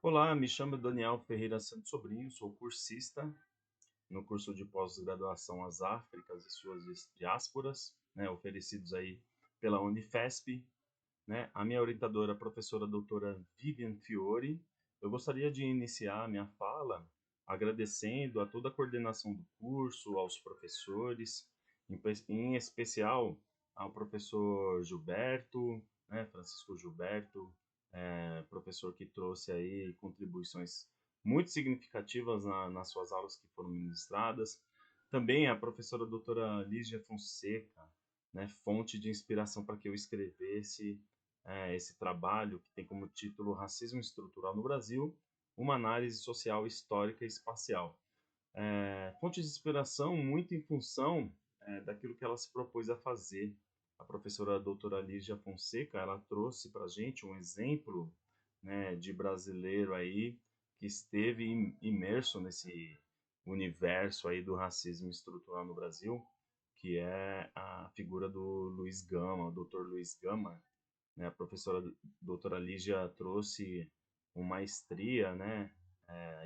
Olá, me chamo Daniel Ferreira Santos Sobrinho, sou cursista no curso de pós-graduação As Áfricas e suas diásporas, né, oferecidos aí pela Unifesp, né? A minha orientadora, a professora doutora Vivian Fiore. Eu gostaria de iniciar a minha fala agradecendo a toda a coordenação do curso, aos professores, em especial ao professor Gilberto, né, Francisco Gilberto, professor que trouxe aí contribuições muito significativas nas suas aulas que foram ministradas. Também a professora doutora Lígia Fonseca, né, fonte de inspiração para que eu escrevesse esse trabalho que tem como título Racismo Estrutural no Brasil, uma análise social, histórica e espacial. Fonte de inspiração muito em função daquilo que ela se propôs a fazer. A professora doutora Lígia Fonseca, ela trouxe para a gente um exemplo, né, de brasileiro aí que esteve imerso nesse universo aí do racismo estrutural no Brasil, que é a figura do Luiz Gama, o Dr. Luiz Gama, né? A professora doutora Lígia trouxe com maestria, né,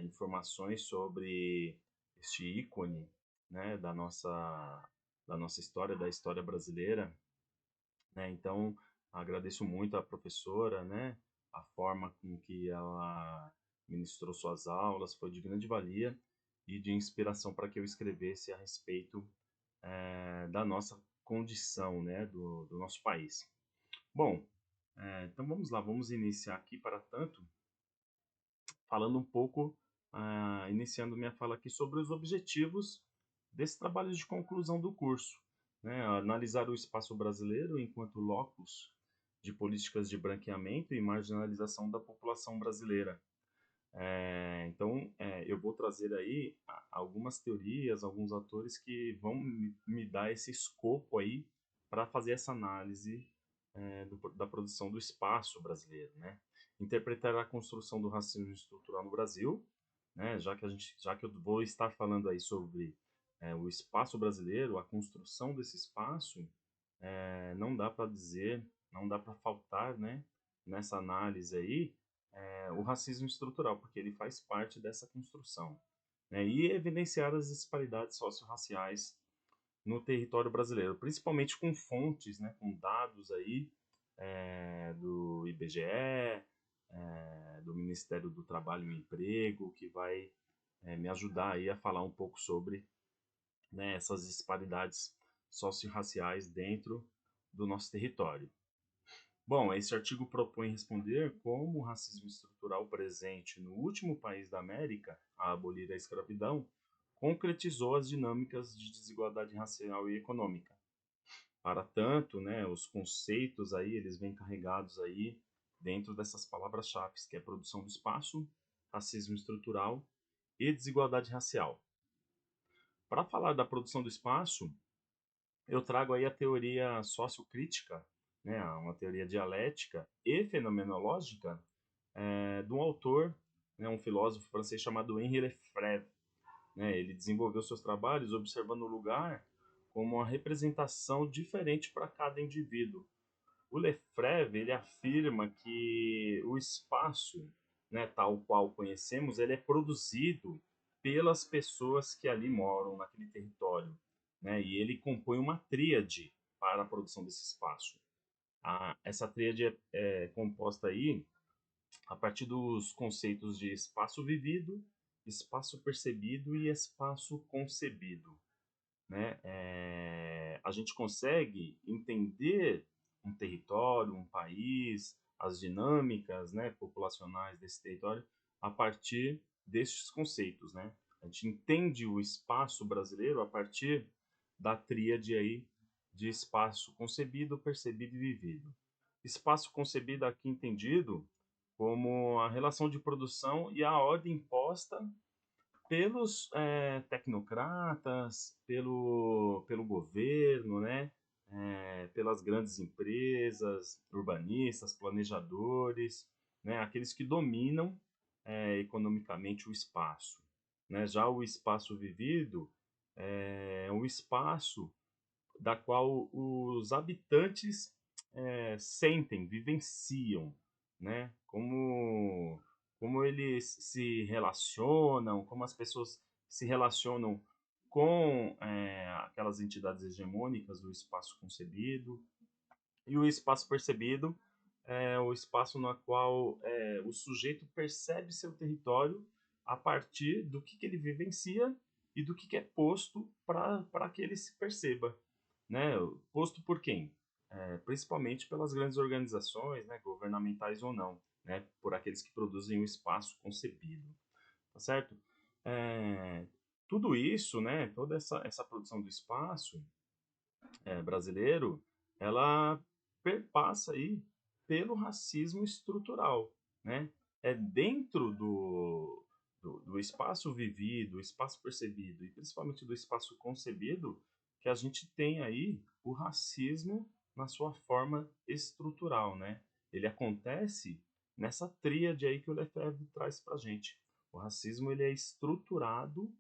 informações sobre este ícone, né, da nossa história, da história brasileira, né? Então, agradeço muito à professora, né, a forma com que ela ministrou suas aulas, foi de grande valia e de inspiração para que eu escrevesse a respeito da nossa condição, né, do nosso país. Bom, então vamos lá, vamos iniciar aqui, para tanto, falando um pouco, iniciando minha fala aqui sobre os objetivos desse trabalho de conclusão do curso, né? Analisar o espaço brasileiro enquanto locus de políticas de branqueamento e marginalização da população brasileira. Então, eu vou trazer aí algumas teorias, alguns autores que vão me dar esse escopo aí para fazer essa análise da produção do espaço brasileiro, né? Interpretar a construção do racismo estrutural no Brasil, né? Já que eu vou estar falando aí sobre o espaço brasileiro, a construção desse espaço, não dá para dizer, não dá para faltar, né? Nessa análise aí, o racismo estrutural, porque ele faz parte dessa construção, né? E evidenciar as disparidades socio-raciais no território brasileiro, principalmente com fontes, né, com dados aí do IBGE, do Ministério do Trabalho e Emprego, que vai me ajudar aí a falar um pouco sobre, né, essas disparidades socio-raciais dentro do nosso território. Bom, esse artigo propõe responder como o racismo estrutural presente no último país da América a abolir a escravidão concretizou as dinâmicas de desigualdade racial e econômica. Para tanto, né, os conceitos aí, eles vêm carregados aí dentro dessas palavras-chave, que é produção do espaço, racismo estrutural e desigualdade racial. Para falar da produção do espaço, eu trago aí a teoria sociocrítica, né, uma teoria dialética e fenomenológica de um autor, né, um filósofo francês chamado Henri Lefebvre, né? Ele desenvolveu seus trabalhos observando o lugar como uma representação diferente para cada indivíduo. O Lefebvre ele afirma que o espaço, né, tal qual conhecemos, ele é produzido pelas pessoas que ali moram naquele território, né? E ele compõe uma tríade para a produção desse espaço. Essa tríade é composta aí a partir dos conceitos de espaço vivido, espaço percebido e espaço concebido, né? A gente consegue entender um território, um país, as dinâmicas, né, populacionais desse território a partir destes conceitos, né? A gente entende o espaço brasileiro a partir da tríade aí de espaço concebido, percebido e vivido. Espaço concebido aqui entendido como a relação de produção e a ordem imposta pelos tecnocratas, pelo governo, né? Pelas grandes empresas, urbanistas, planejadores, né? Aqueles que dominam economicamente o espaço. Né? Já o espaço vivido é um espaço da qual os habitantes sentem, vivenciam, né? como eles se relacionam, como as pessoas se relacionam com aquelas entidades hegemônicas do espaço concebido. E o espaço percebido é o espaço no qual o sujeito percebe seu território a partir do que ele vivencia e do que é posto para que ele se perceba, né? Posto por quem? Principalmente pelas grandes organizações, né, governamentais ou não, né, por aqueles que produzem o espaço concebido, tá certo? É, tudo isso, né, toda essa produção do espaço brasileiro, ela perpassa aí pelo racismo estrutural, né? É dentro do espaço vivido, espaço percebido e principalmente do espaço concebido que a gente tem aí o racismo na sua forma estrutural, né? Ele acontece nessa tríade aí que o Lefebvre traz para gente. O racismo ele é estruturado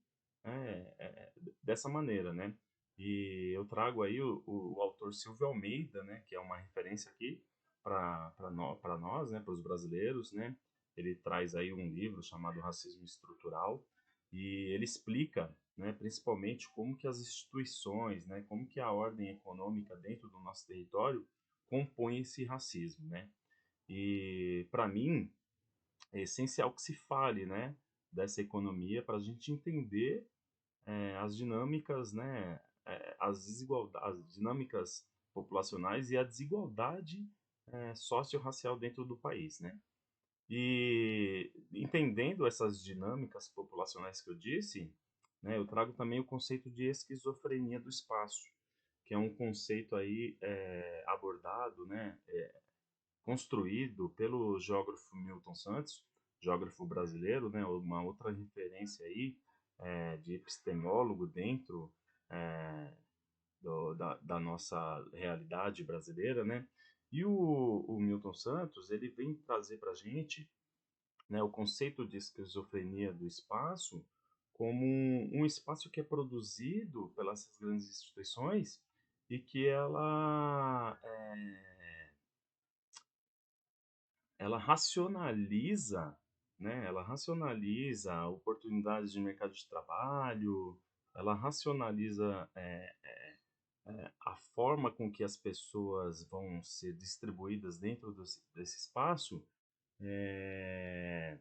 dessa maneira, né? E eu trago aí o autor Silvio Almeida, né, que é uma referência aqui para nós, né, para os brasileiros, né? Ele traz aí um livro chamado Racismo Estrutural e ele explica, né, principalmente como que as instituições, né, como que a ordem econômica dentro do nosso território compõe esse racismo, né? E para mim é essencial que se fale, né, dessa economia para a gente entender as dinâmicas, né, as desigualdades, as dinâmicas populacionais e a desigualdade socio-racial dentro do país, né? E entendendo essas dinâmicas populacionais que eu disse, né, eu trago também o conceito de esquizofrenia do espaço, que é um conceito aí abordado, né, construído pelo geógrafo Milton Santos, geógrafo brasileiro, né, uma outra referência aí de epistemólogo dentro é, da nossa realidade brasileira, né? E o Milton Santos ele vem trazer para a gente, né, o conceito de esquizofrenia do espaço como um espaço que é produzido pelas grandes instituições e que ela racionaliza, né? Ela racionaliza oportunidades de mercado de trabalho, ela racionaliza a forma com que as pessoas vão ser distribuídas dentro desse espaço. É,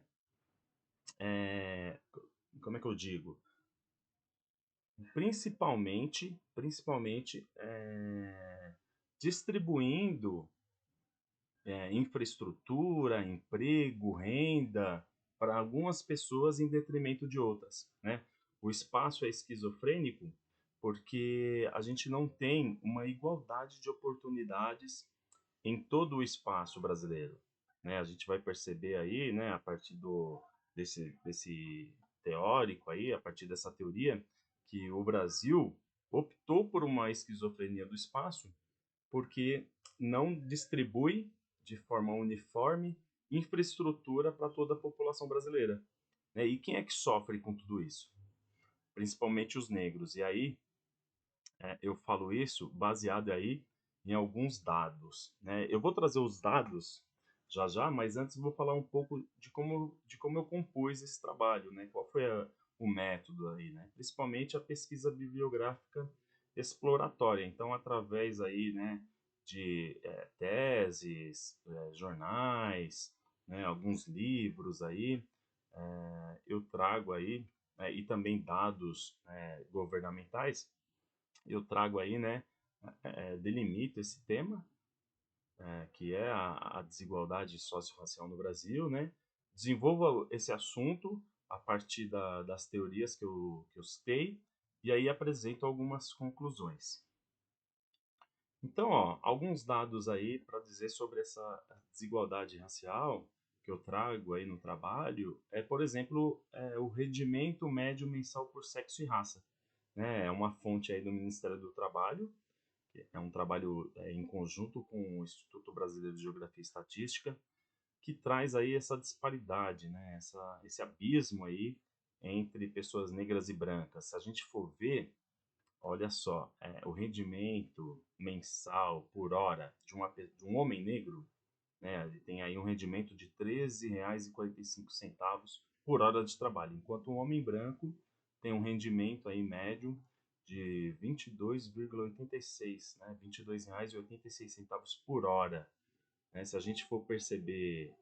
é, como é que eu digo? Principalmente distribuindo infraestrutura, emprego, renda para algumas pessoas em detrimento de outras, né? O espaço é esquizofrênico porque a gente não tem uma igualdade de oportunidades em todo o espaço brasileiro, né? A gente vai perceber aí, né, a partir desse teórico aí, a partir dessa teoria, que o Brasil optou por uma esquizofrenia do espaço porque não distribui de forma uniforme infraestrutura para toda a população brasileira, né? E quem é que sofre com tudo isso? Principalmente os negros. E aí eu falo isso baseado aí em alguns dados, né? Eu vou trazer os dados já já, mas antes vou falar um pouco de como eu compus esse trabalho, né? Qual foi o método aí, né? Principalmente a pesquisa bibliográfica exploratória. Então, através aí, né, de teses, jornais, né, alguns livros aí, eu trago aí, e também dados governamentais, eu trago aí, né, delimito esse tema, que é a desigualdade socio-racial no Brasil, né, desenvolvo esse assunto a partir das teorias que eu citei, e aí apresento algumas conclusões. Então, ó, alguns dados aí para dizer sobre essa desigualdade racial que eu trago aí no trabalho por exemplo, o rendimento médio mensal por sexo e raça, né? É uma fonte aí do Ministério do Trabalho, que é um trabalho em conjunto com o Instituto Brasileiro de Geografia e Estatística, que traz aí essa disparidade, né? Esse abismo aí entre pessoas negras e brancas. Se a gente for ver, olha só, o rendimento mensal por hora de um homem negro, né? Ele tem aí um rendimento de R$ 13,45 por hora de trabalho, enquanto um homem branco tem um rendimento aí médio de 22,86, né? R$ 22,86 por hora, né? Se a gente for perceber,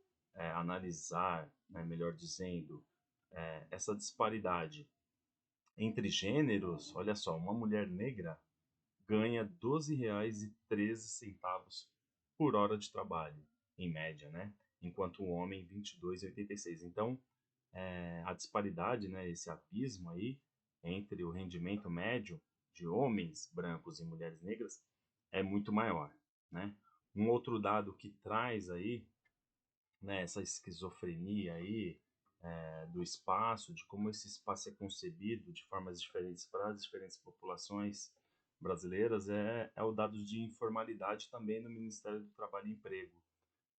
analisar, né, melhor dizendo, essa disparidade entre gêneros, olha só, uma mulher negra ganha R$ 12,13 por hora de trabalho, em média, né? Enquanto o homem, R$ 22,86. Então, a disparidade, né, esse abismo aí entre o rendimento médio de homens brancos e mulheres negras é muito maior, né? Um outro dado que traz aí, né, essa esquizofrenia aí, do espaço, de como esse espaço é concebido de formas diferentes para as diferentes populações brasileiras, é o dado de informalidade também no Ministério do Trabalho e Emprego,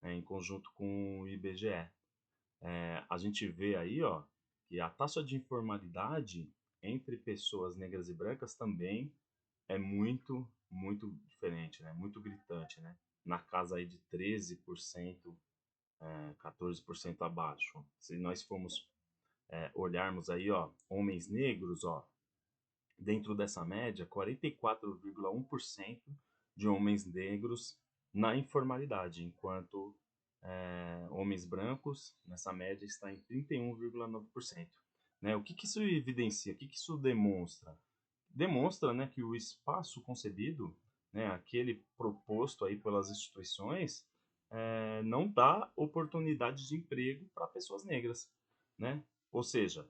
né, em conjunto com o IBGE. A gente vê aí, ó, que a taxa de informalidade entre pessoas negras e brancas também é muito, muito diferente, né? Muito gritante, né? Na casa aí de 13%, 14% abaixo. Se nós formos olharmos aí, ó, homens negros, ó, dentro dessa média, 44,1% de homens negros na informalidade, enquanto homens brancos, nessa média, está em 31,9%. Né? O que, que isso evidencia? O que, que isso demonstra? Demonstra, né, que o espaço concebido, né, aquele proposto aí pelas instituições, não dá oportunidade de emprego para pessoas negras, né? Ou seja,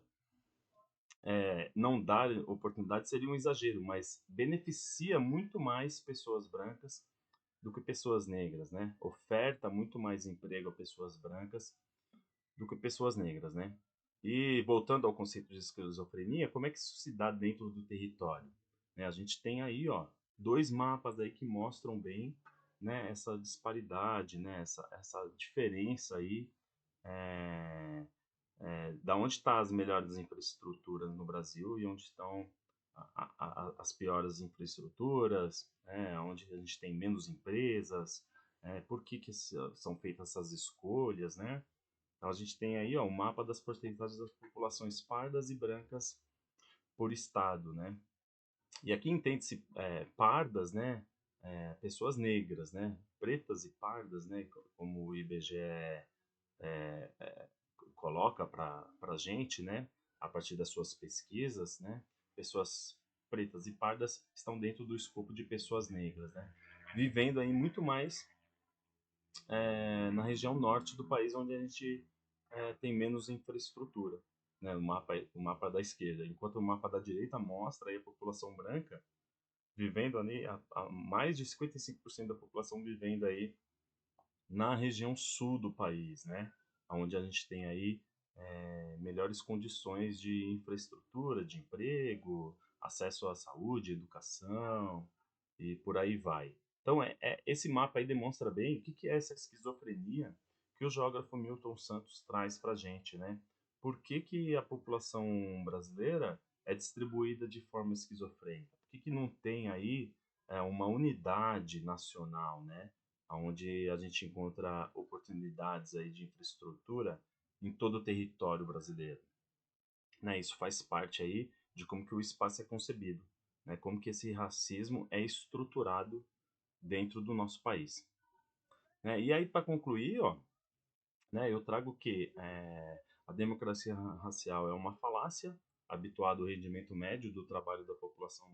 não dar oportunidade seria um exagero, mas beneficia muito mais pessoas brancas do que pessoas negras, né? Oferta muito mais emprego a pessoas brancas do que pessoas negras, né? E voltando ao conceito de esquizofrenia, como é que isso se dá dentro do território? Né, a gente tem aí, ó, dois mapas aí que mostram bem, né, essa disparidade, né, essa diferença aí, é, da onde estão as melhores infraestruturas no Brasil e onde estão as piores infraestruturas, né, onde a gente tem menos empresas, por que, que são feitas essas escolhas, né? Então a gente tem aí, ó, o mapa das porcentagens das populações pardas e brancas por estado, né? E aqui entende-se pardas, né? Pessoas negras, né? Pretas e pardas, né? Como o IBGE coloca para a gente, né? A partir das suas pesquisas, né? Pessoas pretas e pardas estão dentro do escopo de pessoas negras, né? Vivendo aí muito mais na região norte do país, onde a gente tem menos infraestrutura, né? O mapa da esquerda, enquanto o mapa da direita mostra aí a população branca vivendo ali, a mais de 55% da população vivendo aí na região sul do país, né? Onde a gente tem aí melhores condições de infraestrutura, de emprego, acesso à saúde, educação e por aí vai. Então, esse mapa aí demonstra bem o que, que é essa esquizofrenia que o geógrafo Milton Santos traz para a gente, né? Por que, que a população brasileira é distribuída de forma esquizofrênica? Por que, que não tem aí uma unidade nacional, né? Onde a gente encontra oportunidades aí de infraestrutura em todo o território brasileiro, né? Isso faz parte aí de como que o espaço é concebido, né? Como que esse racismo é estruturado dentro do nosso país, né? E aí para concluir, ó, né? Eu trago que a democracia racial é uma falácia habituada ao rendimento médio do trabalho da população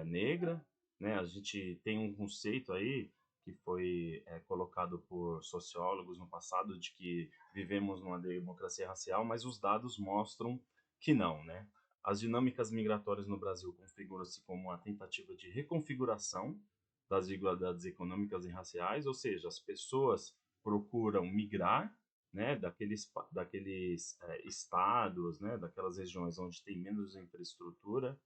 negra, né? A gente tem um conceito aí que foi colocado por sociólogos no passado de que vivemos numa democracia racial, mas os dados mostram que não, né? As dinâmicas migratórias no Brasil configuram-se como uma tentativa de reconfiguração das desigualdades econômicas e raciais, ou seja, as pessoas procuram migrar, né, daqueles estados, né, daquelas regiões onde tem menos infraestrutura,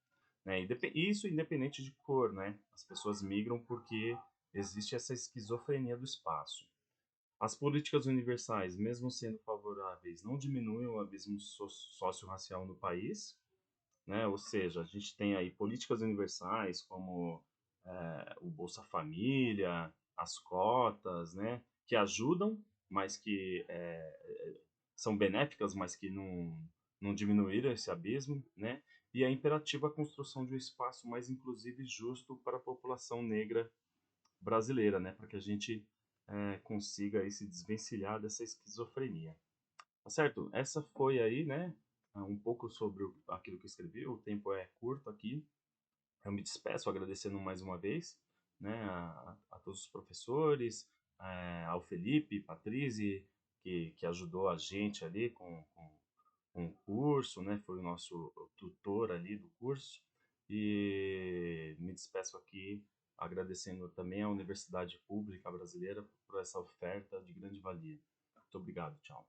né, isso independente de cor, né, as pessoas migram porque existe essa esquizofrenia do espaço. As políticas universais, mesmo sendo favoráveis, não diminuem o abismo socio-racial no país, né, ou seja, a gente tem aí políticas universais como o Bolsa Família, as cotas, né, que ajudam, mas que são benéficas, mas que não diminuíram esse abismo, né? E é imperativa a construção de um espaço mais inclusivo e justo para a população negra brasileira, né? Para que a gente consiga aí se desvencilhar dessa esquizofrenia. Tá certo? Essa foi aí, né? Um pouco sobre aquilo que eu escrevi. O tempo é curto aqui. Eu me despeço agradecendo mais uma vez, né, a todos os professores, ao Felipe, Patrícia, que ajudou a gente ali com o curso, né, foi o nosso tutor ali do curso. E me despeço aqui agradecendo também à Universidade Pública Brasileira por essa oferta de grande valia. Muito obrigado, tchau.